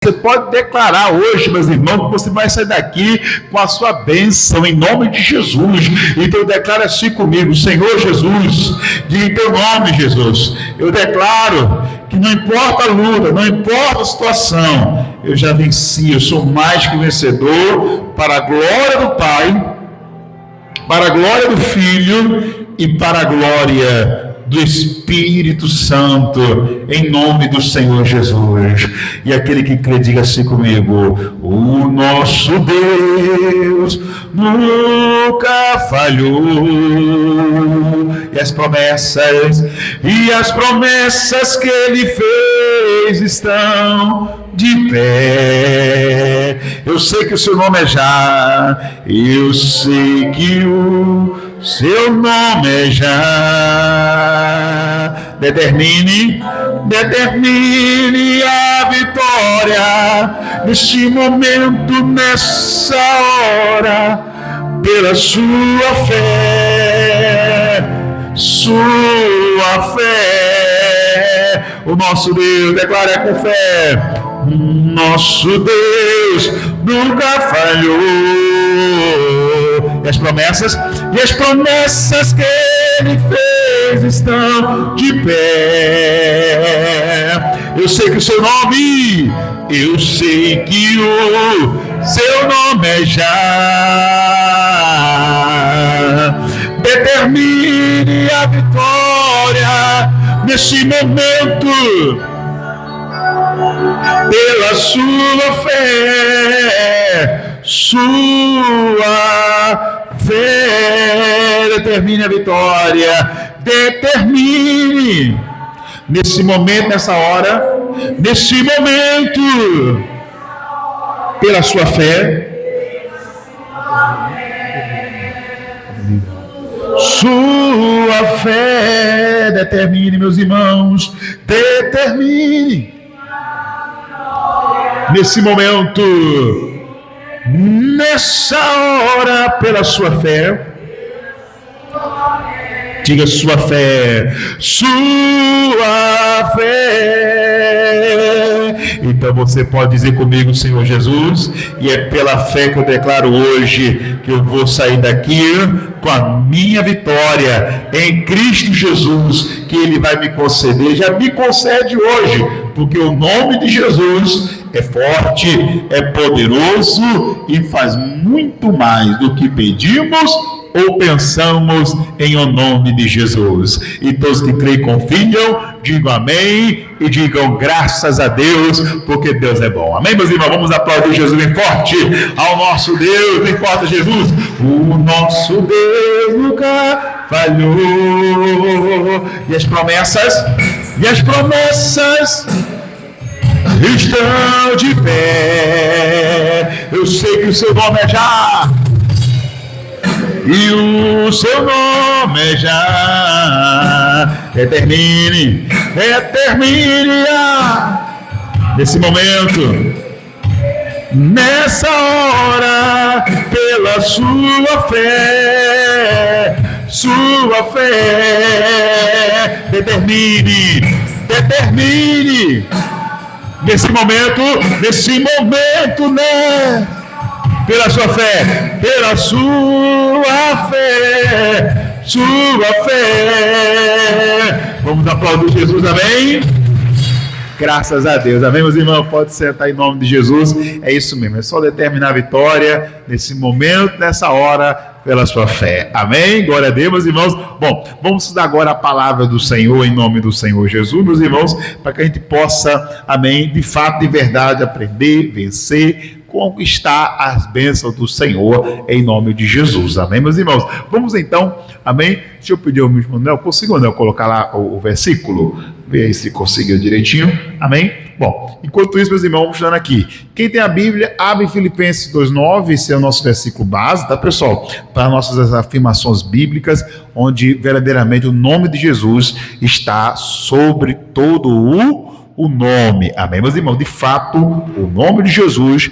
Você pode declarar hoje, meus irmãos, que você vai sair daqui com a sua bênção, em nome de Jesus. Então declara assim comigo: Senhor Jesus, diga em teu nome, Jesus, eu declaro que não importa a luta, não importa a situação, eu já venci, eu sou mais que vencedor, para a glória do Pai, para a glória do Filho e para a glória do Espírito Santo, em nome do Senhor Jesus. E aquele que crê, diga assim comigo: o nosso Deus nunca falhou, e as promessas que Ele fez estão de pé. Eu sei que o seu nome é Já, eu sei que o seu nome é Já. Determine a vitória neste momento, nessa hora, pela sua fé, O nosso Deus, declara com fé: o nosso Deus nunca falhou. E as promessas que Ele fez estão de pé. Eu sei que o seu nome, eu sei que o seu nome é Já. Determine a vitória nesse momento, pela sua fé, determine a vitória, determine nesse momento, nessa hora, nesse momento, pela sua fé, determine, meus irmãos, determine nesse momento, nessa hora, pela sua fé. Diga sua fé. Então você pode dizer comigo: Senhor Jesus, e é pela fé que eu declaro hoje que eu vou sair daqui com a minha vitória em Cristo Jesus, que Ele vai me conceder, já me concede hoje, porque o nome de Jesus é forte, é poderoso e faz muito mais do que pedimos ou pensamos, em o nome de Jesus. E todos que creem e confiam, digam amém e digam graças a Deus, porque Deus é bom. Amém, meus irmãos? Vamos aplaudir Jesus bem forte ao nosso Deus, bem forte, Jesus. O nosso Deus nunca falhou. E as promessas estão de pé. Eu sei que o seu nome é Já, e o seu nome é Já. Determine nesse momento, nessa hora, pela sua fé, determine nesse momento, né? Pela sua fé, Vamos aplaudir Jesus, amém? Graças a Deus, amém, meus irmãos? Pode sentar em nome de Jesus. É isso mesmo, é só determinar a vitória nesse momento, nessa hora, pela sua fé, amém? Glória a Deus, meus irmãos. Bom, vamos estudar agora a palavra do Senhor, em nome do Senhor Jesus, meus irmãos, para que a gente possa, amém, de fato, de verdade, aprender, vencer, conquistar as bênçãos do Senhor, em nome de Jesus, amém, meus irmãos? Vamos então, amém? Deixa eu pedir ao meu irmão Nel, conseguiu, Nel, colocar lá o versículo? Vê aí se conseguiu direitinho, amém? Bom, enquanto isso, meus irmãos, vamos estudando aqui. Quem tem a Bíblia, abre Filipenses 2:9, esse é o nosso versículo base, tá, pessoal? Para nossas afirmações bíblicas, onde verdadeiramente o nome de Jesus está sobre todo o nome, amém, meus irmãos? De fato, o nome de Jesus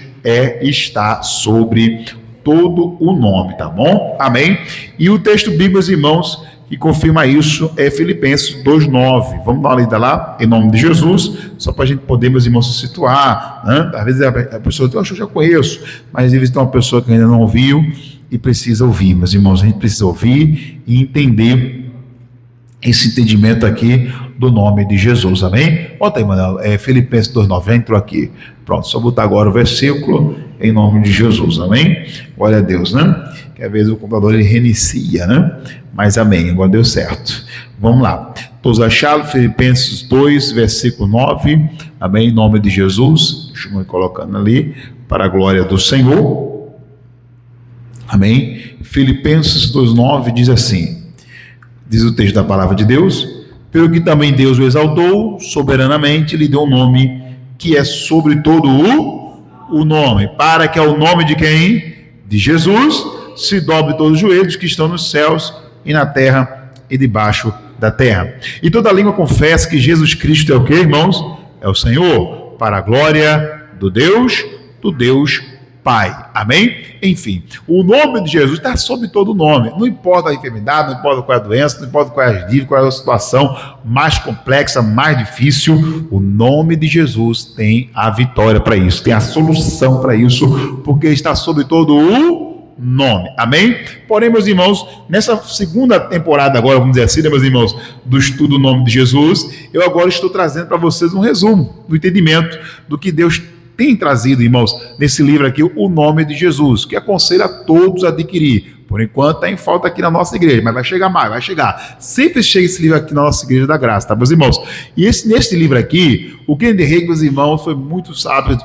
está sobre todo o nome, tá bom? Amém? E o texto bíblico, meus irmãos, que confirma isso é Filipenses 2:9. Vamos dar uma lida lá, em nome de Jesus, só para a gente poder, meus irmãos, se situar, né? Às vezes a pessoa diz, eu já conheço, mas às vezes tem uma pessoa que ainda não ouviu e precisa ouvir, meus irmãos, a gente precisa ouvir e entender esse entendimento aqui do nome de Jesus, amém? Bota aí, Manuel, Filipenses 2:9, entrou aqui. Pronto, só botar agora o versículo em nome de Jesus, amém? Glória a Deus, né? Que às vezes o computador ele reinicia, né? Mas amém, agora deu certo. Vamos lá. Todos acharam? Filipenses 2, versículo 9, amém? Em nome de Jesus, deixa eu ir colocando ali, para a glória do Senhor, amém? Filipenses 2:9 diz assim, diz o texto da palavra de Deus, pelo que também Deus o exaltou, soberanamente lhe deu um nome que é sobre todo o nome, para que ao nome de quem? De Jesus, se dobre todos os joelhos que estão nos céus e na terra e debaixo da terra. E toda língua confessa que Jesus Cristo é o que, irmãos? É o Senhor, para a glória do Deus Pai. Amém? Enfim, o nome de Jesus está sobre todo o nome. Não importa a enfermidade, não importa qual é a doença, não importa qual é a dívida, qual é a situação mais complexa, mais difícil, o nome de Jesus tem a vitória para isso, tem a solução para isso, porque está sobre todo o nome. Amém? Porém, meus irmãos, nessa segunda temporada agora, vamos dizer assim, né, meus irmãos, do estudo do nome de Jesus, eu agora estou trazendo para vocês um resumo do entendimento do que Deus tem trazido, irmãos, nesse livro aqui, o nome de Jesus, que aconselho a todos a adquirir. Por enquanto está em falta aqui na nossa igreja, mas vai chegar mais, vai chegar. Sempre chega esse livro aqui na nossa igreja da graça, tá, meus irmãos? E nesse livro aqui, o Kennedy Hagin, meus irmãos, foi muito sábio,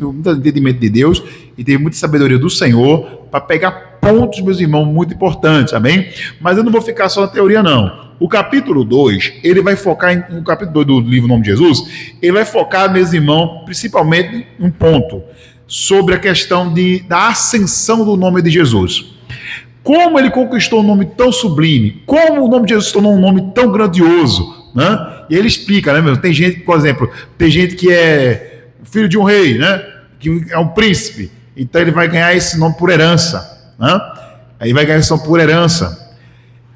muito entendimento de Deus e teve muita sabedoria do Senhor para pegar pontos, meus irmãos, muito importantes, amém? Mas eu não vou ficar só na teoria, não. O capítulo 2, ele vai focar no capítulo 2 do livro Nome de Jesus, ele vai focar, meus irmãos, principalmente em um ponto, sobre a questão da ascensão do nome de Jesus. Como ele conquistou um nome tão sublime, como o nome de Jesus se tornou um nome tão grandioso, né? E ele explica, né, meu? Tem gente, por exemplo, tem gente que é filho de um rei, né? Que é um príncipe, então ele vai ganhar esse nome por herança, né? Aí vai ganhar esse nome por herança,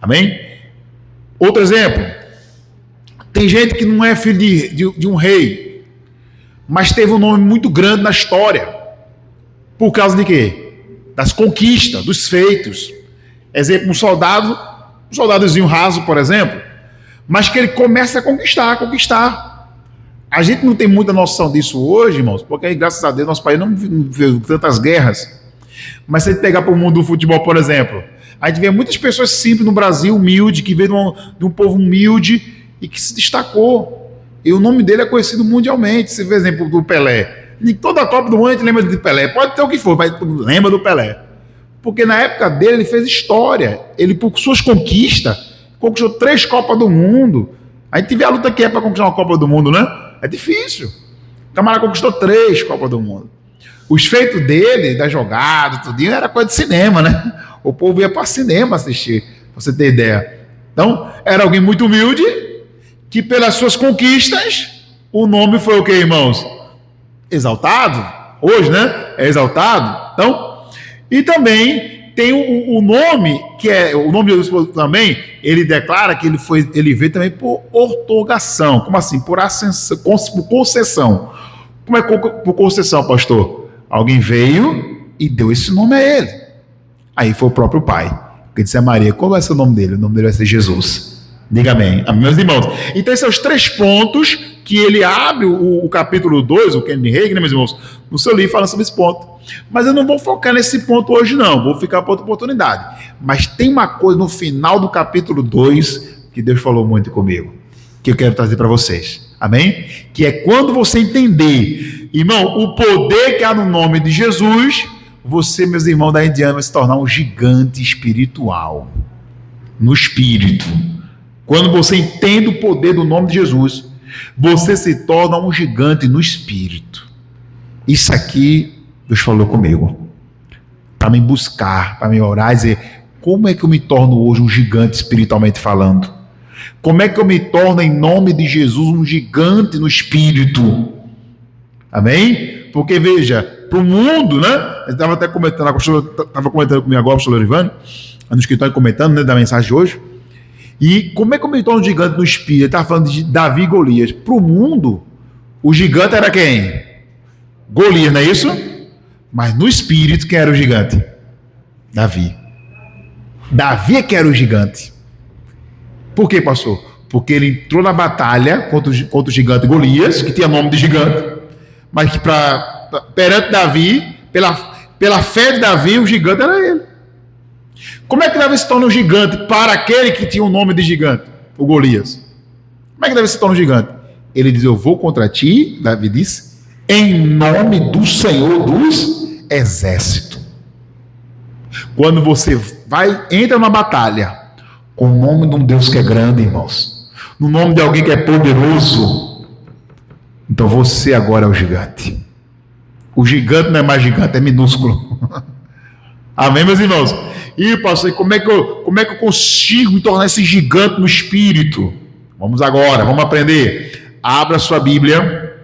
amém? Outro exemplo, tem gente que não é filho de um rei, mas teve um nome muito grande na história, por causa de quê? Das conquistas, dos feitos. Exemplo, um soldadozinho raso, por exemplo, mas que ele começa a conquistar. A gente não tem muita noção disso hoje, irmãos, porque graças a Deus nosso país não viu tantas guerras. Mas se a gente pegar para o mundo do futebol, por exemplo, a gente vê muitas pessoas simples no Brasil, humilde, que veio de um povo humilde e que se destacou. E o nome dele é conhecido mundialmente. Você vê o exemplo do Pelé. Em toda a Copa do Mundo a gente lembra de Pelé. Pode ter o que for, mas lembra do Pelé. Porque na época dele ele fez história. Ele, por suas conquistas, conquistou 3 Copas do Mundo. A gente vê a luta que é para conquistar uma Copa do Mundo, né? É difícil. O camarada conquistou 3 Copas do Mundo. Os feitos dele, da jogada, tudinho, era coisa de cinema, né? O povo ia para cinema assistir, para você ter ideia. Então, era alguém muito humilde, que pelas suas conquistas, o nome foi o que, irmãos? Exaltado. Hoje, né? É exaltado. Então, e também tem o nome, que é o nome de Jesus também, ele declara que ele veio também por outorgação. Como assim? Por ascensão, por concessão. Como é por concessão, pastor? Alguém veio e deu esse nome a ele. Aí foi o próprio Pai, que disse a Maria, qual vai ser o nome dele? O nome dele vai ser Jesus. Diga amém. Amém, meus irmãos. Então esses são os 3 pontos que ele abre o capítulo 2, o Kennedy Hagin, né, meus irmãos, no seu livro falando sobre esse ponto. Mas eu não vou focar nesse ponto hoje não, vou ficar para outra oportunidade. Mas tem uma coisa no final do capítulo 2 que Deus falou muito comigo, que eu quero trazer para vocês. Amém? Que é quando você entender, irmão, o poder que há no nome de Jesus, você, meus irmãos, daí em diante vai se tornar um gigante espiritual. No espírito. Quando você entende o poder do nome de Jesus, você se torna um gigante no espírito. Isso aqui, Deus falou comigo. Para me buscar, para me orar e dizer, como é que eu me torno hoje um gigante espiritualmente falando? Como é que eu me torno, em nome de Jesus, um gigante no espírito? Amém? Porque, veja, para o mundo, né? Eu estava até comentando, estava comentando comigo agora, o pastor Lorivane, no escritório comentando, né, da mensagem de hoje, E como é que eu me torno gigante no espírito? Ele estava falando de Davi e Golias. Para o mundo, o gigante era quem? Golias, não é isso? Mas no espírito, quem era o gigante? Davi. Davi é que era o gigante. Por quê, pastor? Porque ele entrou na batalha contra o gigante Golias, que tinha nome de gigante, mas que perante Davi, pela fé de Davi, o gigante era ele. Como é que Davi se torna um gigante para aquele que tinha o nome de gigante? O Golias. Como é que Davi se torna um gigante? Ele diz, eu vou contra ti, Davi disse, em nome do Senhor dos Exércitos. Quando você entra na batalha, com o nome de um Deus que é grande, irmãos, no nome de alguém que é poderoso, então você agora é o gigante. O gigante não é mais gigante, é minúsculo. Amém, meus irmãos? E pastor, como é que eu consigo me tornar esse gigante no espírito? Vamos aprender. Abra sua Bíblia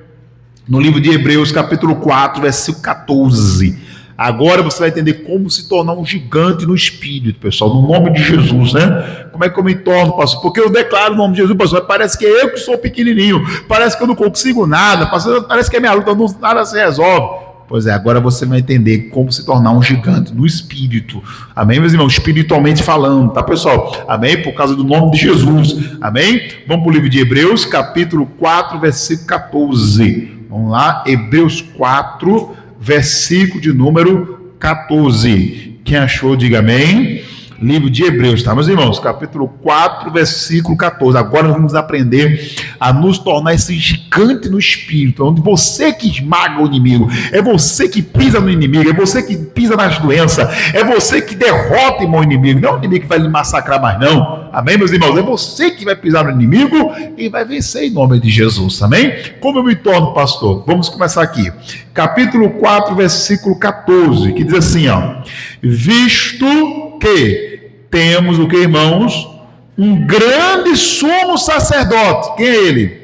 no livro de Hebreus, capítulo 4, versículo 14. Agora você vai entender como se tornar um gigante no espírito, pessoal, no nome de Jesus, né? Como é que eu me torno, pastor? Porque eu declaro o nome de Jesus, pastor, mas parece que eu que sou pequenininho, parece que eu não consigo nada, pastor, parece que a minha luta nada se resolve. Pois é, agora você vai entender como se tornar um gigante no espírito. Amém, meus irmãos? Espiritualmente falando, tá, pessoal? Amém? Por causa do nome de Jesus. Amém? Vamos para o livro de Hebreus, capítulo 4, versículo 14. Vamos lá, Hebreus 4, versículo de número 14. Quem achou, diga amém. Livro de Hebreus, tá, meus irmãos? Capítulo 4, versículo 14. Agora nós vamos aprender a nos tornar esse gigante no espírito, onde você que esmaga o inimigo, é você que pisa no inimigo, é você que pisa nas doenças, é você que derrota o inimigo, não é o inimigo que vai lhe massacrar mais não, amém, meus irmãos? É você que vai pisar no inimigo e vai vencer em nome de Jesus, amém? Como eu me torno, pastor? Vamos começar aqui. Capítulo 4, versículo 14, que diz assim, ó: visto que temos o que, irmãos? Um grande sumo sacerdote. Quem é ele?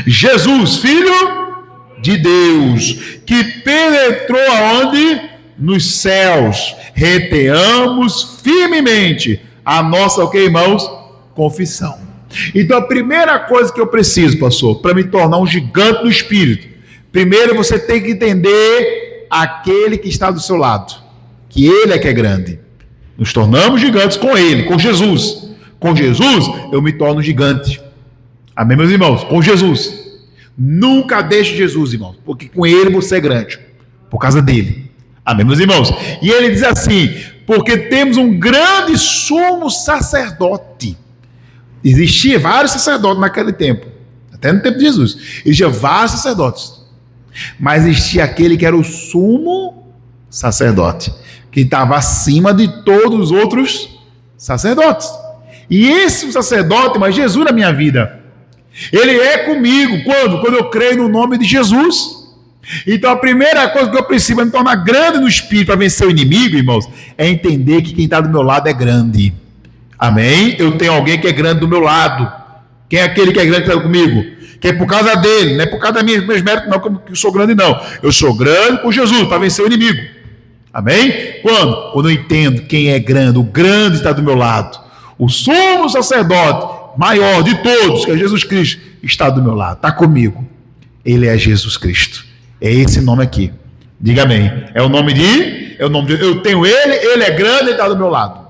Jesus, Filho de Deus, que penetrou aonde? Nos céus. Retenhamos firmemente a nossa, o que, irmãos? Confissão. Então a primeira coisa que eu preciso, pastor, para me tornar um gigante no espírito, primeiro você tem que entender aquele que está do seu lado, que ele é que é grande. Nos tornamos gigantes com ele, com Jesus. Com Jesus, eu me torno gigante. Amém, meus irmãos? Com Jesus. Nunca deixe Jesus, irmãos, porque com ele você é grande. Por causa dele. Amém, meus irmãos? E ele diz assim, porque temos um grande sumo sacerdote. Existia vários sacerdotes naquele tempo. Até no tempo de Jesus. Existia vários sacerdotes. Mas existia aquele que era o sumo sacerdote, que estava acima de todos os outros sacerdotes. E esse sacerdote, mas Jesus na minha vida, ele é comigo. Quando eu creio no nome de Jesus. Então a primeira coisa que eu preciso para me tornar grande no espírito, para vencer o inimigo, irmãos, é entender que quem está do meu lado é grande. Amém? Eu tenho alguém que é grande do meu lado. Quem é aquele que é grande que está comigo? Que é por causa dele, não é por causa dos meus méritos, não, que eu sou grande, não. Eu sou grande por Jesus, para vencer o inimigo. Amém? Quando eu entendo quem é grande, o grande está do meu lado, o sumo sacerdote maior de todos, que é Jesus Cristo, está do meu lado, está comigo. Ele é Jesus Cristo. É esse nome aqui. Diga amém. É o nome de eu tenho ele é grande, ele está do meu lado.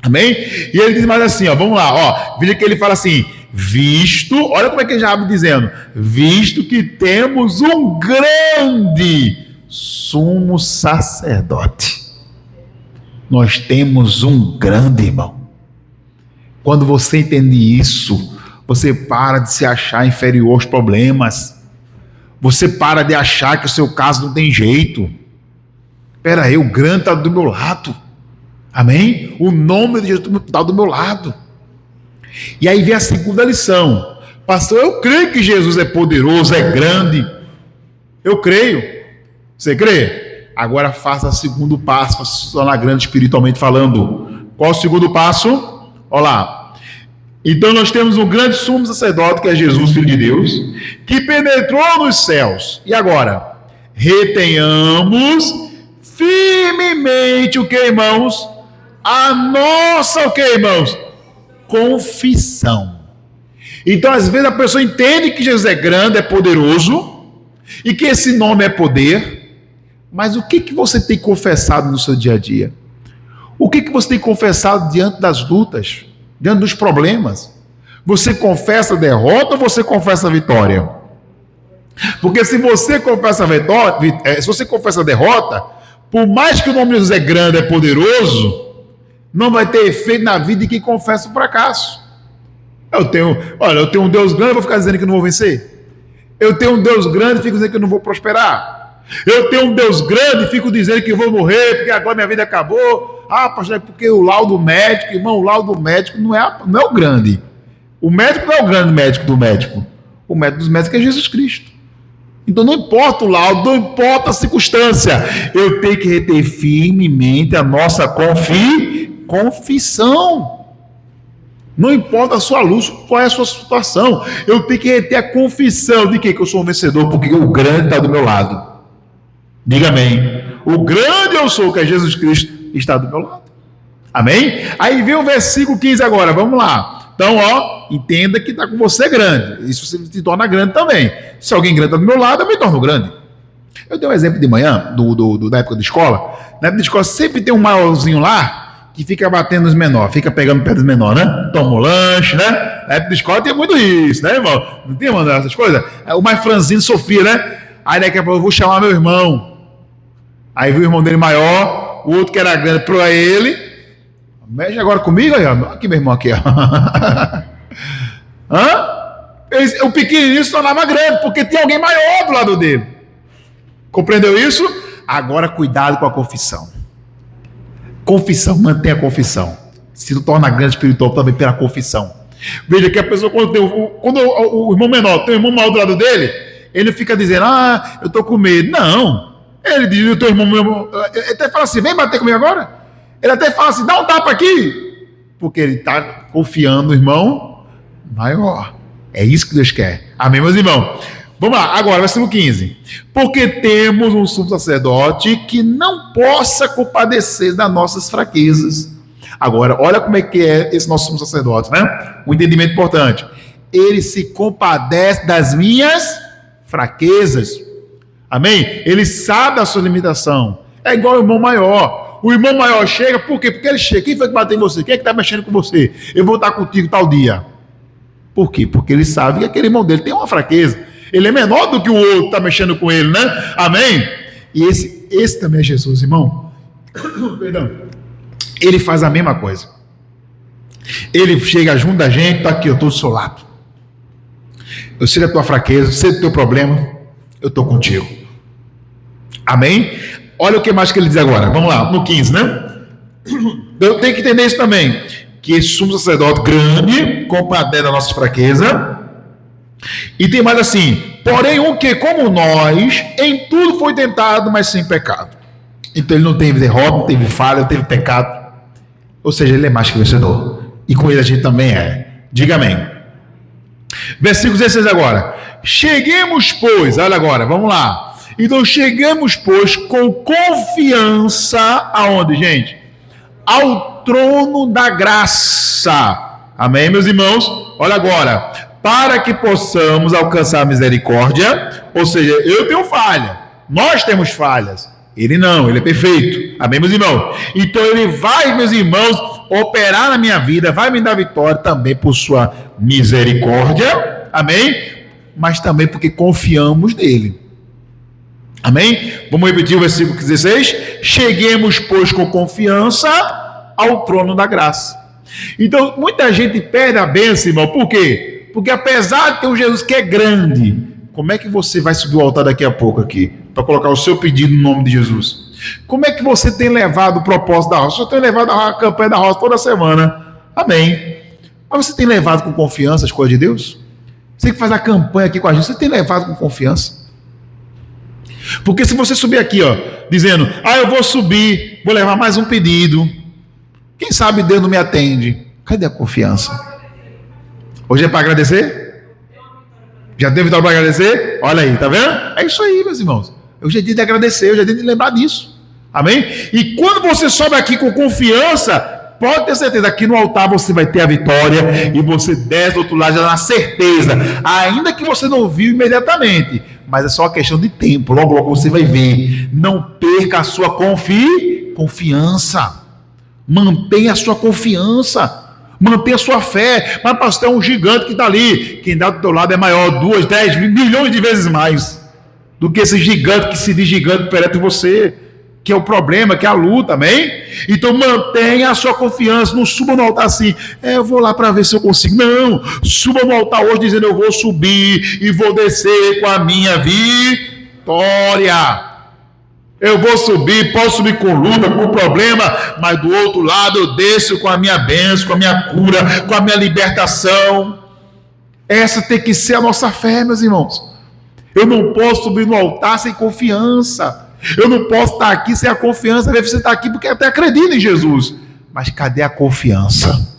Amém? E ele diz mais assim, ó, vamos lá, ó, veja que ele fala assim, visto, olha como é que ele já abre dizendo, visto que temos um grande sumo sacerdote. Nós temos um grande, irmão. Quando você entende isso, você para de se achar inferior aos problemas. Você para de achar que o seu caso não tem jeito. Espera aí, o grande está do meu lado. Amém? O nome de Jesus está do meu lado. E aí vem a segunda lição. Pastor, eu creio que Jesus é poderoso, é grande. Eu creio. Você crê? Agora faça o segundo passo para se tornar grande espiritualmente falando. Qual o segundo passo? Olha lá. Então nós temos um grande sumo sacerdote, que é Jesus, Filho de Deus, que penetrou nos céus. E agora? Retenhamos firmemente o que, irmãos? A nossa, o que, irmãos? confissão. Então, às vezes, a pessoa entende que Jesus é grande, é poderoso, e que esse nome é poder, mas o que você tem confessado no seu dia a dia? O que você tem confessado diante das lutas, diante dos problemas? Você confessa a derrota ou você confessa a vitória? Porque se você confessa a vitória, se você confessa a derrota, por mais que o nome de Jesus é grande, é poderoso, não vai ter efeito na vida de quem confessa o fracasso. Eu tenho um Deus grande, eu vou ficar dizendo que não vou vencer. Eu tenho um Deus grande e fico dizendo que eu não vou prosperar. Eu tenho um Deus grande e fico dizendo que eu vou morrer, porque agora minha vida acabou. Ah, pastor, é porque o laudo médico, irmão, o laudo médico não é o grande. O médico não é o grande médico do médico. O médico dos médicos é Jesus Cristo. Então não importa o laudo, não importa a circunstância. Eu tenho que reter firmemente a nossa confissão. Não importa a sua luz, qual é a sua situação. Eu tenho que reter a confissão de que eu sou um vencedor, porque o grande está do meu lado. Diga amém. O grande eu sou, que é Jesus Cristo, está do meu lado. Amém? Aí vem o versículo 15 agora, vamos lá. Então, entenda que está com você grande. Isso você se torna grande também. Se alguém grande está do meu lado, eu me torno grande. Eu dei um exemplo de manhã, da época da escola. Na época da escola sempre tem um maiorzinho lá, que fica batendo nos menores, fica pegando pé dos menores, né? Toma um lanche, né? Na época da escola tinha muito isso, né, irmão? Não tinha, mano, essas coisas? O mais franzino sofria, né? Aí daqui a pouco eu vou chamar meu irmão. Aí viu o irmão dele maior, o outro que era grande para ele. Mexe agora comigo aí, ó. Aqui, meu irmão, aqui, ó. O pequenininho se tornava grande, porque tinha alguém maior do lado dele. Compreendeu isso? Agora, cuidado com a confissão. Confissão, mantenha a confissão. Se tu torna grande espiritual também pela confissão. Veja que a pessoa, quando o irmão menor tem o irmão maior do lado dele, ele fica dizendo, eu tô com medo. Não. Ele diz, o teu irmão, ele até fala assim, vem bater comigo agora. Ele até fala assim, dá um tapa aqui. Porque ele está confiando no irmão maior. É isso que Deus quer. Amém, meus irmãos? Vamos lá, agora, versículo 15. Porque temos um sumo sacerdote que não possa compadecer das nossas fraquezas. Agora, olha como é que é esse nosso sumo sacerdote, né? Um entendimento importante. Ele se compadece das minhas fraquezas. Amém? Ele sabe da sua limitação. É igual o irmão maior. O irmão maior chega, por quê? Porque ele chega. Quem foi que bateu em você? Quem é que está mexendo com você? Eu vou estar contigo tal dia. Por quê? Porque ele sabe que aquele irmão dele tem uma fraqueza. Ele é menor do que o outro que está mexendo com ele, né? Amém? E esse também é Jesus, irmão. Perdão. Ele faz a mesma coisa. Ele chega junto da gente, está aqui, eu estou do seu lado. Eu sei da tua fraqueza, sei do teu problema, eu estou contigo. Amém? Olha o que mais que ele diz agora. Vamos lá, no 15, né? Eu tenho que entender isso também. Que esse sumo sacerdote grande, compadece da nossa fraqueza. E tem mais assim, porém um que como nós, em tudo foi tentado, mas sem pecado. Então ele não teve derrota, não teve falha, não teve pecado. Ou seja, ele é mais que vencedor. E com ele a gente também é. Diga amém. Versículo 16 agora. Cheguemos, pois, olha agora, vamos lá. Então chegamos, pois, com confiança, aonde, gente? Ao trono da graça. Amém, meus irmãos? Olha agora. Para que possamos alcançar a misericórdia, ou seja, eu tenho falha, nós temos falhas, ele não, ele é perfeito, amém, meus irmãos? Então ele vai, meus irmãos, operar na minha vida, vai me dar vitória também por sua misericórdia, amém? Mas também porque confiamos nele, amém? Vamos repetir o versículo 16, cheguemos, pois, com confiança ao trono da graça. Então, muita gente perde a bênção, irmão, por quê? Porque apesar de ter um Jesus que é grande, como é que você vai subir o altar daqui a pouco aqui, para colocar o seu pedido no nome de Jesus? Como é que você tem levado o propósito da roça? Eu tenho levado a campanha da roça toda semana, amém. Mas você tem levado com confiança as coisas de Deus? Você que faz a campanha aqui com a gente, você tem levado com confiança? Porque se você subir aqui, dizendo, eu vou subir, vou levar mais um pedido, quem sabe Deus não me atende? Cadê a confiança? Hoje é para agradecer? Já teve vitória para agradecer? Olha aí, tá vendo? É isso aí, meus irmãos. Hoje é dia de agradecer, hoje é dia de lembrar disso. Amém? E quando você sobe aqui com confiança, Pode ter certeza, aqui no altar você vai ter a vitória e você desce do outro lado já na certeza, ainda que você não viu imediatamente, mas é só uma questão de tempo, logo logo você vai ver. Não perca a sua confiança, mantenha a sua confiança, mantenha a sua fé. Mas pastor, é um gigante que está ali, quem dá do teu lado é maior, 2, 10, milhões de vezes mais do que esse gigante que se diz gigante perante você, que é o problema, que é a luta, amém? Então mantenha a sua confiança, não suba no altar assim, eu vou lá para ver se eu consigo. Não, suba no altar hoje dizendo, eu vou subir e vou descer com a minha vitória. Eu vou subir, posso subir com luta, com problema, mas do outro lado eu desço com a minha bênção, com a minha cura, com a minha libertação. Essa tem que ser a nossa fé, meus irmãos. Eu não posso subir no altar sem confiança. Eu não posso estar aqui sem a confiança. Você está aqui porque até acredita em Jesus. Mas cadê a confiança?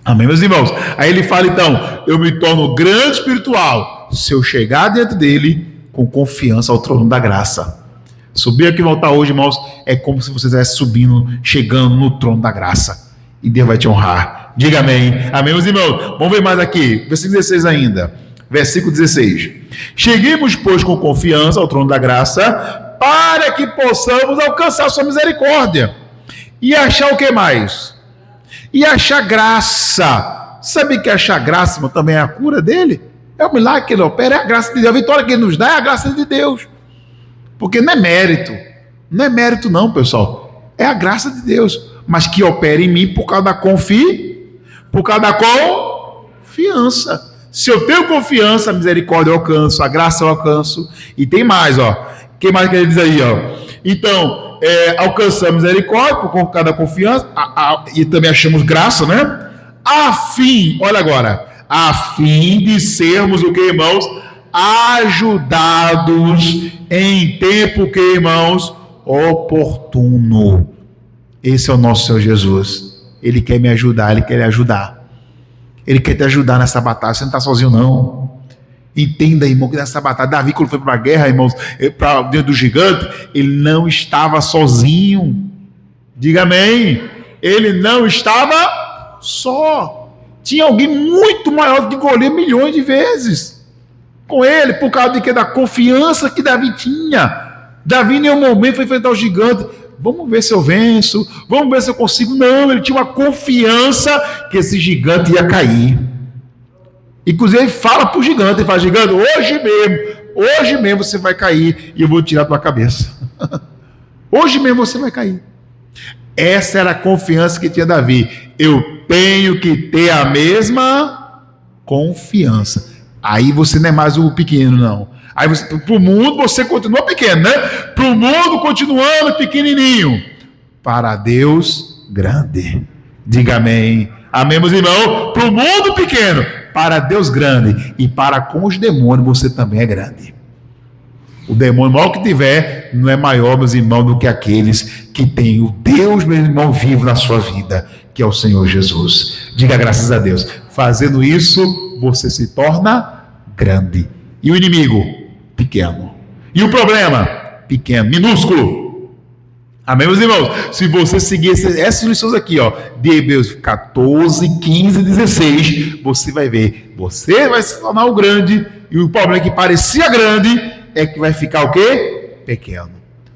Amém, meus irmãos? Aí ele fala então, eu me torno grande espiritual se eu chegar diante dele com confiança ao trono da graça. Subir aqui no altar hoje, irmãos, é como se você estivesse subindo, chegando no trono da graça. E Deus vai te honrar. Diga amém. Amém, meus irmãos? Vamos ver mais aqui. Versículo 16 ainda. Versículo 16. Cheguemos, pois, com confiança ao trono da graça, para que possamos alcançar a sua misericórdia. E achar o que mais? E achar graça. Sabe que achar graça, irmão, também é a cura dele? É o milagre que ele opera, é a graça de Deus. A vitória que ele nos dá é a graça de Deus. Porque não é mérito. Não é mérito não, pessoal. É a graça de Deus. Mas que opera em mim por causa da confiança. Se eu tenho confiança, a misericórdia eu alcanço, a graça eu alcanço. E tem mais, ó. O que mais que ele diz aí, ó? Então, alcançamos misericórdia por causa da confiança, e também achamos graça, né? Olha agora, a fim de sermos o que, irmãos? Ajudados em tempo que, irmãos? Oportuno. Esse é o nosso Senhor Jesus. Ele quer me ajudar, ele quer lhe ajudar. Ele quer te ajudar nessa batalha. Você não está sozinho, não. Entenda, irmão, que nessa batalha, Davi, quando foi para a guerra, irmãos, para dentro do gigante, ele não estava sozinho. Diga amém. Ele não estava só. Tinha alguém muito maior que Golias milhões de vezes com ele, por causa de que? Da confiança que Davi tinha. Davi, em nenhum momento, foi enfrentar o gigante. Vamos ver se eu venço, vamos ver se eu consigo. Não, ele tinha uma confiança que esse gigante ia cair. Inclusive, ele fala para o gigante, ele fala, gigante, hoje mesmo você vai cair e eu vou tirar a tua cabeça. Hoje mesmo você vai cair. Essa era a confiança que tinha Davi. Eu tenho que ter a mesma confiança. Aí você não é mais o pequeno, não. Aí para o mundo você continua pequeno, né? Para o mundo continuando pequenininho. Para Deus grande. Diga amém. Amém, meus irmãos? Para o mundo pequeno, para Deus grande. E para com os demônios você também é grande. O demônio maior que tiver não é maior, meus irmãos, do que aqueles que têm o Deus, meu irmão, vivo na sua vida, que é o Senhor Jesus. Diga graças a Deus. Fazendo isso, você se torna grande. E o inimigo? Pequeno. E o problema? Pequeno, minúsculo. Amém, meus irmãos? Se você seguir essas lições aqui, ó, de Hebreus 14, 15, 16, você vai ver. Você vai se tornar o grande, e o problema que parecia grande é que vai ficar o quê? Pequeno.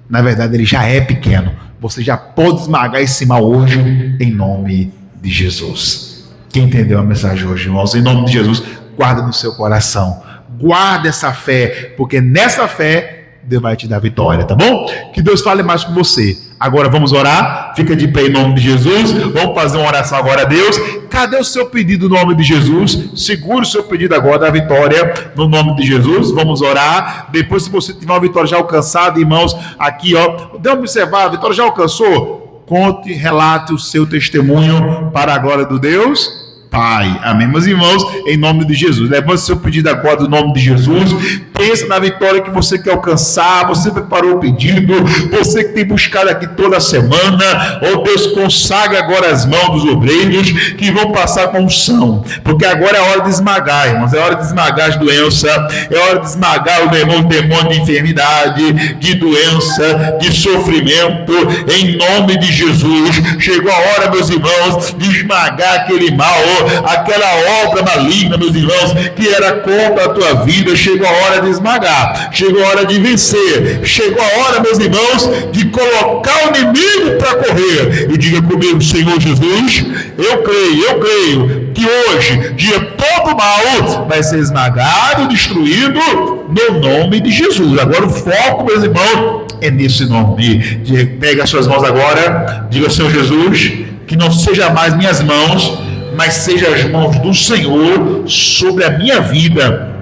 Na verdade, ele já é pequeno. Você já pode esmagar esse mal hoje, em nome de Jesus. Quem entendeu a mensagem hoje, irmãos? Em nome de Jesus, guarda no seu coração. Guarda essa fé, porque nessa fé Deus vai te dar vitória, tá bom? Que Deus fale mais com você. Agora vamos orar. Fica de pé em nome de Jesus. Vamos fazer uma oração agora a Deus. Cadê o seu pedido no nome de Jesus? Segure o seu pedido agora da vitória no nome de Jesus. Vamos orar. Depois, se você tiver uma vitória já alcançada, irmãos, aqui, ó, dê uma observar, a vitória já alcançou? Conte, relate o seu testemunho para a glória do Deus Pai. Amém, meus irmãos? Em nome de Jesus. Levante seu pedido agora no nome de Jesus. Pensa na vitória que você quer alcançar. Você preparou o pedido. Você que tem buscado aqui toda semana. Oh Deus, consagra agora as mãos dos obreiros que vão passar com unção. Porque agora é hora de esmagar, irmãos. É hora de esmagar as doenças. É hora de esmagar o demônio de enfermidade, de doença, de sofrimento. Em nome de Jesus. Chegou a hora, meus irmãos, de esmagar aquele mal, aquela obra maligna, meus irmãos, que era contra a tua vida. Chegou a hora de esmagar, chegou a hora de vencer, chegou a hora, meus irmãos, de colocar o inimigo para correr. E diga comigo: Senhor Jesus, eu creio que hoje, dia todo mal vai ser esmagado, destruído, no nome de Jesus. Agora o foco, meus irmãos, é nesse nome. Pega as suas mãos agora, diga: Senhor Jesus, que não seja mais minhas mãos, mas seja as mãos do Senhor sobre a minha vida,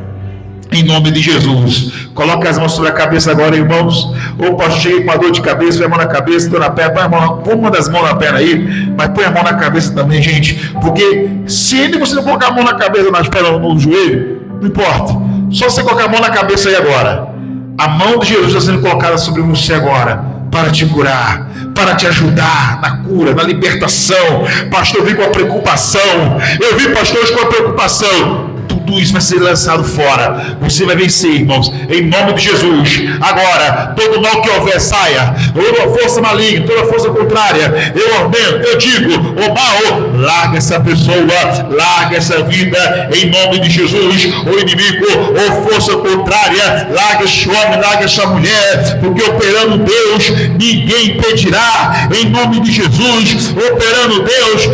em nome de Jesus. Coloca as mãos sobre a cabeça agora, irmãos. Opa, cheio com a dor de cabeça, põe a mão na cabeça, dor na perna, põe uma das mãos na perna aí, mas põe a mão na cabeça também, gente, porque se ainda você não colocar a mão na cabeça, nas pernas, no joelho, não importa, só você colocar a mão na cabeça aí agora. A mão de Jesus está sendo colocada sobre você agora, para te curar, para te ajudar na cura, na libertação. Pastor, eu vi com a preocupação, eu vi pastores com a preocupação. Tudo isso vai ser lançado fora. Você vai vencer, irmãos, em nome de Jesus. Agora, todo mal que houver, saia. Toda força maligna, toda força contrária, eu ordeno, eu digo: o mal, larga essa pessoa, larga essa vida, em nome de Jesus. O inimigo, ou força contrária, larga esse homem, larga essa mulher, porque operando Deus, ninguém impedirá, em nome de Jesus. Operando Deus,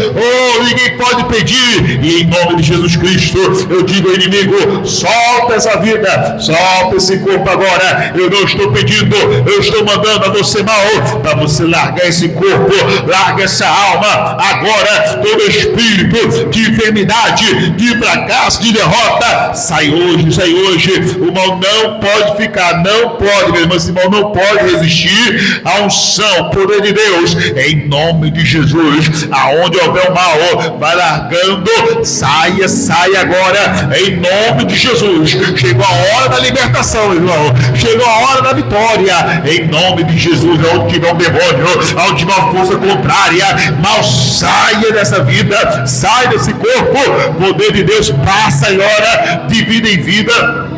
ninguém pode impedir, e em nome de Jesus Cristo, eu digo ao inimigo: solta essa vida, solta esse corpo agora. Eu não estou pedindo, eu estou mandando a você mal, para você largar esse corpo, larga essa alma agora. Todo espírito de enfermidade, de fracasso, de derrota, sai hoje, sai hoje. O mal não pode ficar, não pode, meu irmão, esse mal não pode resistir à unção, poder de Deus, em nome de Jesus. Aonde houver o mal, vai largando, saia, saia agora, em nome de Jesus. Chegou a hora da libertação, irmão. Chegou a hora da vitória, em nome de Jesus. Onde tiver um demônio, onde tiver uma força contrária, mal saia dessa vida, sai desse corpo. Poder de Deus passa agora de vida em vida.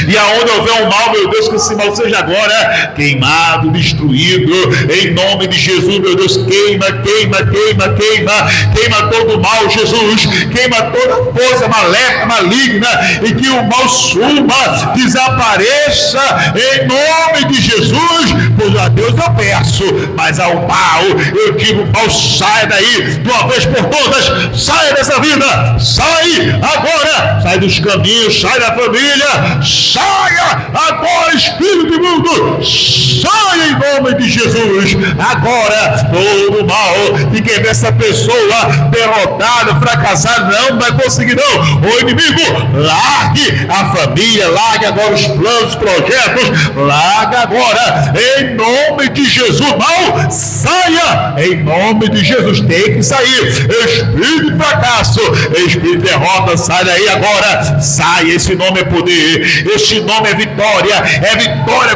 E aonde houver um mal, meu Deus, que esse mal seja agora queimado, destruído, em nome de Jesus, meu Deus. Queima, queima, queima, queima, queima todo o mal, Jesus. Queima toda força maligna, e que o mal suma, desapareça, em nome de Jesus. Pois a Deus eu peço, mas ao mal eu digo: mal, saia daí, de uma vez por todas, saia dessa vida, sai agora, sai dos caminhos, sai da família, saia agora, espírito imundo, saia em nome de Jesus. Agora, todo mal, ninguém vê essa pessoa derrotada, fracassada, não vai conseguir não. O inimigo, largue a família, largue agora os planos, os projetos, larga agora, em nome de Jesus. Mal, saia em nome de Jesus. Tem que sair. Espírito de fracasso, espírito de derrota, sai daí agora. Sai, esse nome é poder, esse nome é vitória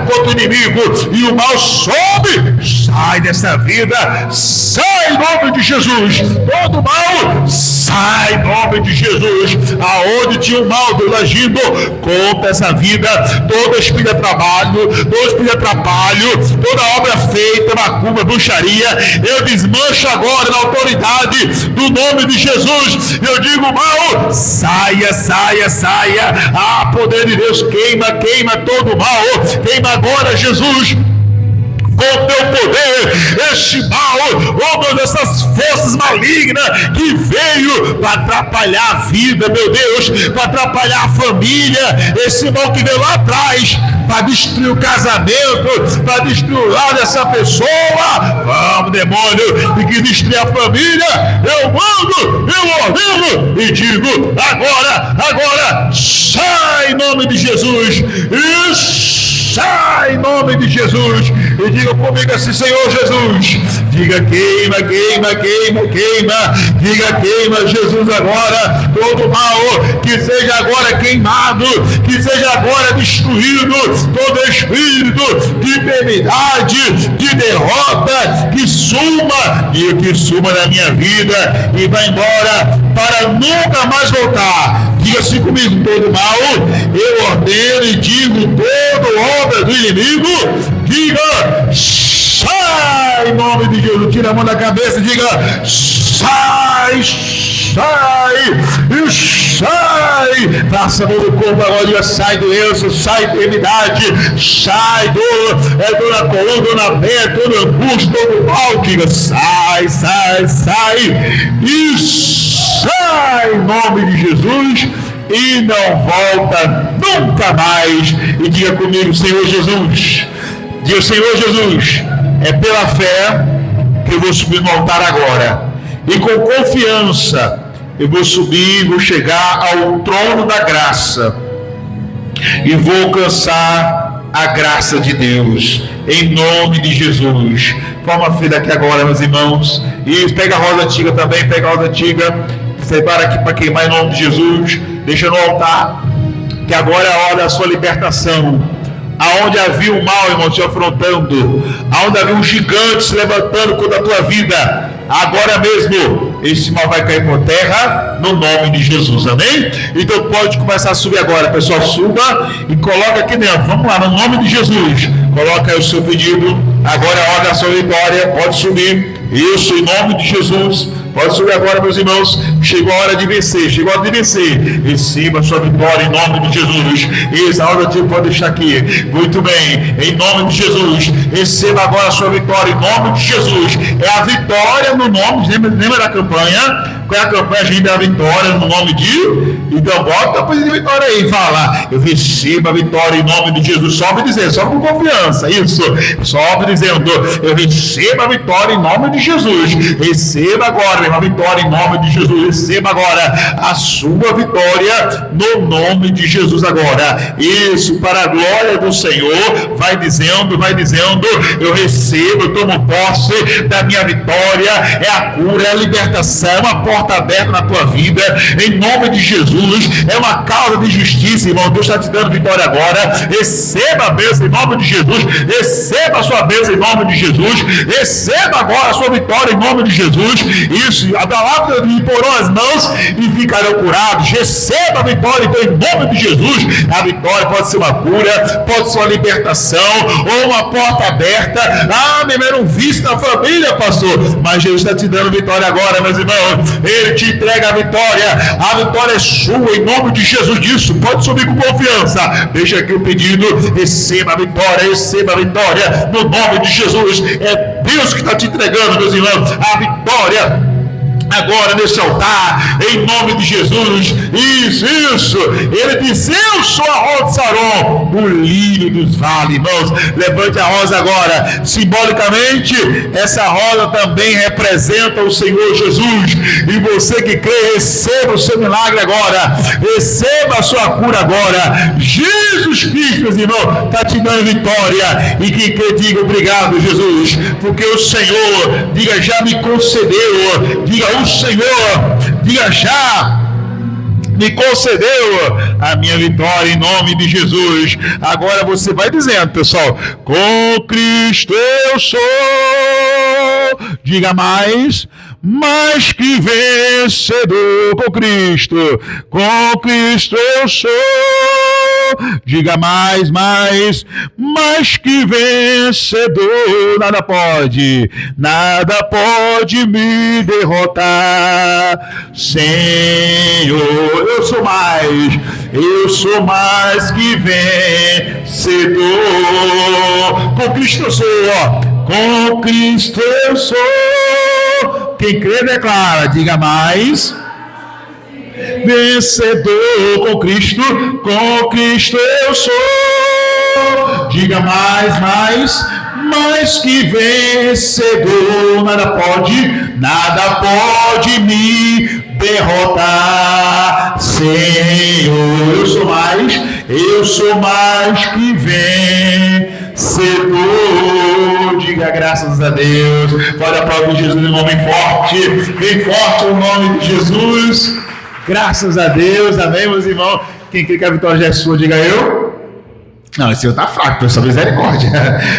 contra o inimigo, e o mal sobe. Sai dessa vida, sai em nome de Jesus. Todo mal, sai em nome de Jesus. Aonde tinha o mal, Deus agindo contra essa vida, todo espírito de trabalho, todo espírito de atrapalho, toda obra feita, macumba, bruxaria, eu desmancho agora na autoridade do nome de Jesus. Eu digo: mal, saia, saia, saia. Ah, poder de Deus, queima, queima todo o mal, queima agora, Jesus, com teu poder, este mal, oh meu Deus, essas forças malignas que veio para atrapalhar a vida, meu Deus, para atrapalhar a família, esse mal que veio lá atrás para destruir o casamento, para destruir o lar dessa pessoa. Vamos, demônio, e que destruir a família, eu mando, eu ordeno e digo: agora, agora, sai em nome de Jesus, e sai em nome de Jesus. E diga comigo assim: Senhor Jesus, diga queima, queima, queima, queima. Diga queima, Jesus, agora todo mal, que seja agora queimado, que seja agora destruído todo espírito de enfermidade, de derrota, que suma, diga que suma na minha vida e vai embora para nunca mais voltar. Diga assim comigo: todo mal, eu ordeno e digo, todo obra do inimigo, diga, sai em nome de Jesus. Tira a mão da cabeça, diga, sai, sai, e sai. Faça a mão do corpo agora, diga, sai doença, sai enfermidade, sai dor na coluna, dor na perna, toda angústia, todo mal, diga, sai, sai, sai, e sai em nome de Jesus. E não volta nunca mais. E diga comigo: Senhor Jesus, diga, Senhor Jesus, é pela fé que eu vou subir no altar agora, e com confiança eu vou subir, vou chegar ao trono da graça e vou alcançar a graça de Deus, em nome de Jesus. Forma a fila aqui agora, meus irmãos, e pega a rosa antiga também, pega a rosa antiga, separa aqui para queimar em nome de Jesus. Deixa no altar, que agora é a hora da sua libertação. Aonde havia o mal, irmão, te afrontando, aonde havia um gigante se levantando contra a tua vida, agora mesmo esse mal vai cair por terra no nome de Jesus, amém? Então pode começar a subir agora, pessoal, suba e coloca aqui dentro, vamos lá, no nome de Jesus, coloca aí o seu pedido, agora é a hora da sua vitória, pode subir, isso, em nome de Jesus. Pode subir agora, meus irmãos. Chegou a hora de vencer, chegou a hora de vencer. Receba a sua vitória em nome de Jesus. Isso, a hora de pode deixar aqui. Muito bem, em nome de Jesus. Receba agora a sua vitória em nome de Jesus. É a vitória no nome. Lembra da campanha? Qual é a campanha? A gente é a vitória no nome de. Então bota a coisa de vitória aí. Fala, eu recebo a vitória em nome de Jesus. Sobe dizendo, sobe com confiança. Isso, sobe dizendo, eu recebo a vitória em nome de Jesus. Receba agora a vitória em nome de Jesus. Receba agora a sua vitória no nome de Jesus agora. Isso, para a glória do Senhor. Vai dizendo, eu recebo, eu tomo posse da minha vitória. É a cura, é a libertação, a porta aberta na tua vida em nome de Jesus. É uma causa de justiça, irmão. Deus está te dando vitória agora. Receba a bênção em nome de Jesus. Receba a sua bênção em nome de Jesus. Receba agora a sua vitória em nome de Jesus. Isso, a palavra lhe imporão as mãos e ficarão curados. Receba a vitória então em nome de Jesus. A vitória pode ser uma cura, pode ser uma libertação ou uma porta aberta. Ah, meu irmão, visto na família, pastor, mas Jesus está te dando vitória agora, meus irmãos. Ele te entrega a vitória é sua em nome de Jesus. Disso, pode subir com confiança. Deixa aqui o pedido, receba a vitória no nome de Jesus. É Deus que está te entregando, meus irmãos, a vitória agora nesse altar, em nome de Jesus. Isso, ele disse, eu sou a rosa de Saron, o lírio dos vales, irmãos. Levante a rosa agora, simbolicamente essa rosa também representa o Senhor Jesus, e você que crê, receba o seu milagre agora, receba a sua cura agora. Jesus Cristo, meus irmãos, está te dando vitória, e quem crê, diga obrigado, Jesus, porque o Senhor, diga, já me concedeu, diga, o Senhor, diga, já me concedeu a minha vitória em nome de Jesus. Agora você vai dizendo, pessoal, com Cristo eu sou, diga mais que vencedor. Com Cristo eu sou, diga mais que vencedor. Nada pode me derrotar, Senhor. Eu sou mais que vencedor. Com Cristo eu sou, com Cristo eu sou. Quem crê declara, diga mais vencedor. Com Cristo eu sou, diga mais que vencedor. Nada pode me derrotar, Senhor. Eu sou mais que vencedor. Aleluia, graças a Deus. Pode aplaudir Jesus, irmão, bem forte o nome de Jesus. Graças a Deus, amém, meus irmãos. Quem crê que a vitória já é sua, diga eu. Não, esse senhor está fraco, pessoal, misericórdia.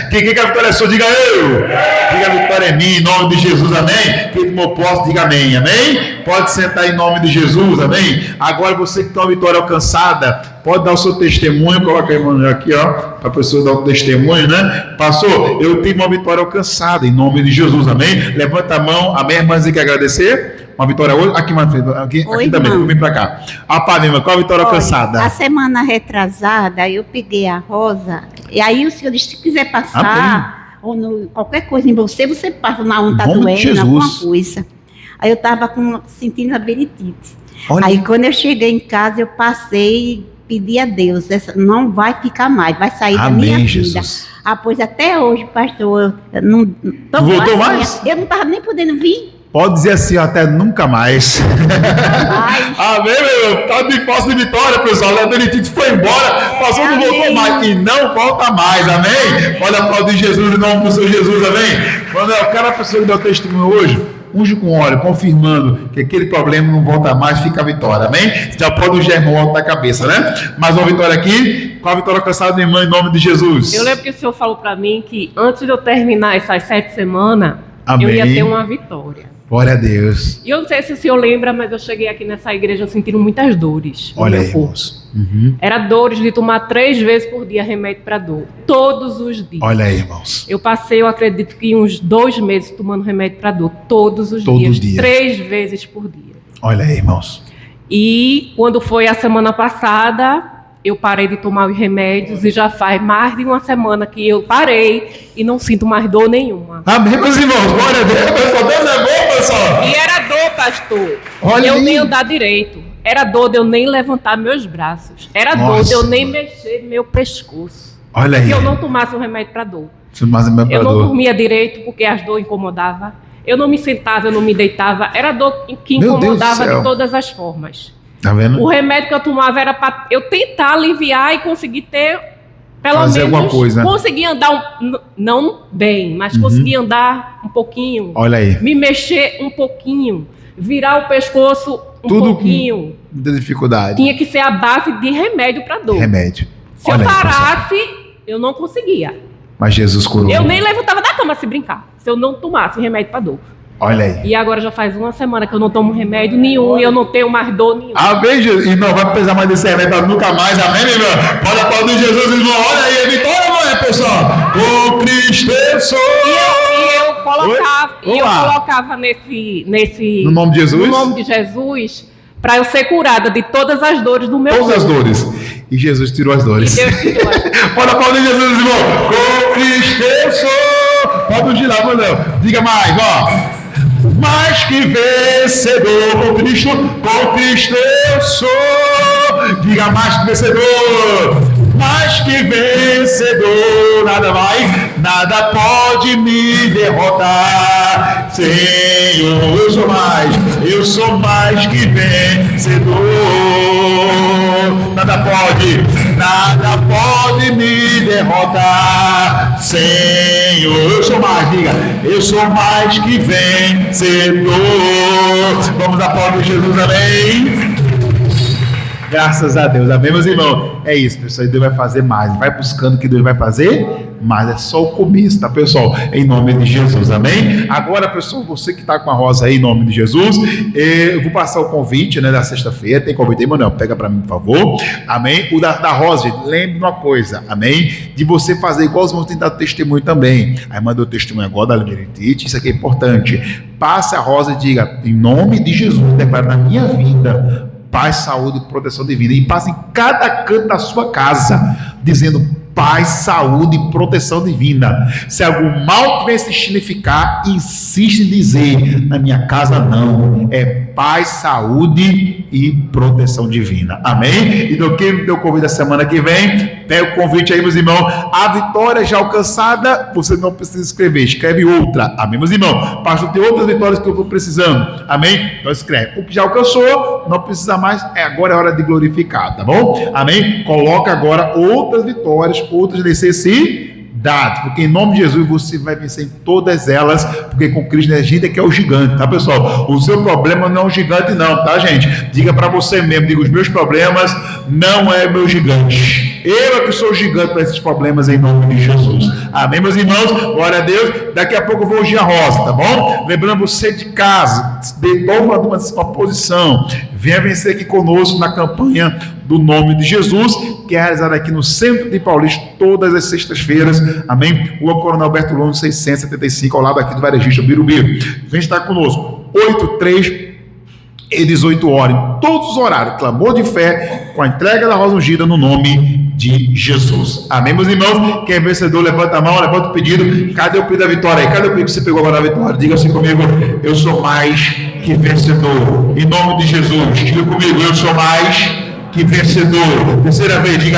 Quem crê que a vitória é sua, diga eu. Diga a vitória é minha, em nome de Jesus, amém. Quem tomou posse, diga amém, amém. Pode sentar em nome de Jesus, amém. Agora você que tem uma vitória alcançada, pode dar o seu testemunho. Coloca a mão aqui, ó, para a pessoa dar o testemunho, né? Pastor, eu tive uma vitória alcançada, em nome de Jesus, amém. Levanta a mão, amém, irmãs, e quer agradecer? Uma vitória hoje? Aqui, aqui também, vem pra cá. Pavima, qual a vitória alcançada? A semana retrasada, eu peguei a rosa, e aí o senhor disse, se quiser passar, ou qualquer coisa em você, você passa na onde está doendo, alguma coisa. Aí eu estava sentindo labirintite. Aí quando eu cheguei em casa, eu passei e pedi a Deus, essa não vai ficar mais, vai sair da minha vida. Pois até hoje, pastor, eu não tô voltou mais? Eu não estava nem podendo vir. Pode dizer assim, até nunca mais. Amém, meu? Tá de posse de vitória, pessoal. A labirintite foi embora, passou, não voltou mais. E não volta mais, amém? Pode aplaudir Jesus em nome do Senhor Jesus, amém? Quando aquela pessoa que deu testemunho hoje, unge com óleo, confirmando que aquele problema não volta mais, fica a vitória, amém? Já pode o germão alto da cabeça, né? Mais uma vitória aqui. Qual a vitória alcançada, minha irmã, em nome de Jesus? Eu lembro que o senhor falou para mim que antes de eu terminar essas 7 semanas, amém, eu ia ter uma vitória. Glória a Deus. E eu não sei se o senhor lembra, mas eu cheguei aqui nessa igreja sentindo muitas dores. Olha aí, irmãos. Era dores de tomar 3 vezes por dia remédio para dor. Todos os dias. Olha aí, irmãos. Eu passei, eu acredito que uns 2 meses tomando remédio para dor. Todos os dias. 3 vezes por dia. Olha aí, irmãos. E quando foi a semana passada, eu parei de tomar os remédios e já faz mais de uma semana que eu parei e não sinto mais dor nenhuma. Amém, meus irmãos. Glória a Deus, pessoal. Deus é bom, pessoal. E era dor, pastor. Olha eu aí. nem andar direito. Era dor de eu nem levantar meus braços. Era dor de eu nem mexer meu pescoço. Olha aí. Se eu não tomasse um remédio para dor. Eu não dormia direito porque as dores incomodavam. Eu não me sentava, eu não me deitava. Era dor que incomodava de todas as formas. Tá vendo? O remédio que eu tomava era para eu tentar aliviar e conseguir ter, pelo fazer menos, alguma coisa. Conseguir andar, não bem, mas conseguir andar um pouquinho. Olha aí. Me mexer um pouquinho, virar o pescoço tudo pouquinho. Com muita dificuldade. Tinha que ser a base de remédio para dor. Remédio. Se eu parasse, eu não conseguia. Mas Jesus curou. Eu nem levantava da cama se brincar, se eu não tomasse remédio para dor. Olha aí. E agora já faz uma semana que eu não tomo remédio nenhum e eu não tenho mais dor nenhuma. Amém, Jesus. E não vai precisar mais desse remédio nunca mais. Amém, meu irmão? Pode aplaudir Jesus, irmão. Olha aí, a vitória, não é, pessoal? O Cristo eu sou. E eu colocava nesse. No nome de Jesus? No nome de Jesus, para eu ser curada de todas as dores do meu corpo. Todas as dores. E Jesus tirou as dores. E Deus tirou as dores. Pode aplaudir Jesus, irmão. O Cristo eu sou. Pode girar, mano. Diga mais, ó. Mais que vencedor, com Cristo eu sou. Diga mais que vencedor, mais que vencedor. Nada pode me derrotar. Senhor, eu sou mais que vencedor. Nada pode me derrotar. Senhor, eu sou mais, diga, eu sou mais que vencedor. Vamos aplaudir Jesus, amém? Graças a Deus, amém, meus irmãos? É isso, pessoal, Deus vai fazer mais. Vai buscando o que Deus vai fazer, mas é só o começo, tá, pessoal? Em nome de Jesus, amém? Agora, pessoal, você que tá com a rosa aí, em nome de Jesus, eu vou passar o convite, né, da sexta-feira. Tem convite aí, Manuel? Pega pra mim, por favor. Amém? O da rosa, gente, lembre uma coisa, amém? De você fazer igual os irmãos têm dado testemunho também. Aí mandou testemunho agora da labirintite, isso aqui é importante. Passe a rosa e diga, em nome de Jesus, declara na minha vida paz, saúde e proteção divina. E passe em cada canto da sua casa, dizendo paz, saúde e proteção divina. Se algum mal tiver insistindo em ficar, insiste em dizer, na minha casa não. É paz, saúde e proteção divina. Amém? Então quem me deu o convite da semana que vem, pega o convite aí, meus irmãos. A vitória já alcançada, você não precisa escrever, escreve outra. Amém, meus irmãos? Pastor, tem outras vitórias que eu estou precisando. Amém? Então escreve. O que já alcançou, não precisa mais, agora é hora de glorificar, tá bom? Amém? Coloca agora outras vitórias, outras necessidades. dificuldades, porque em nome de Jesus você vai vencer em todas elas, porque com Cristo a gente é que é o gigante, tá, pessoal? O seu problema não é um gigante não, tá, gente? Diga para você mesmo, diga, os meus problemas não é meu gigante, eu é que sou o gigante para esses problemas em nome de Jesus. Amém, meus irmãos? Glória a Deus. Daqui a pouco eu vou ungir a rosa, tá bom? Lembrando você de casa, toma uma posição, venha vencer aqui conosco na campanha do nome de Jesus, que é realizada aqui no centro de Paulista todas as sextas-feiras, amém? Rua Coronel Bertolone 675, ao lado aqui do Varejista Birubiru. Vem estar conosco, 8-3 e 18 horas, em todos os horários, clamor de fé, com a entrega da rosa ungida no nome de Jesus. Amém, meus irmãos? Quem é vencedor, levanta a mão, levanta o pedido. Cadê o pedido da vitória aí? Cadê o pedido que você pegou agora da vitória? Diga assim comigo, eu sou mais que vencedor. Em nome de Jesus, diga comigo, eu sou mais que vencedor. Terceira vez, diga aí.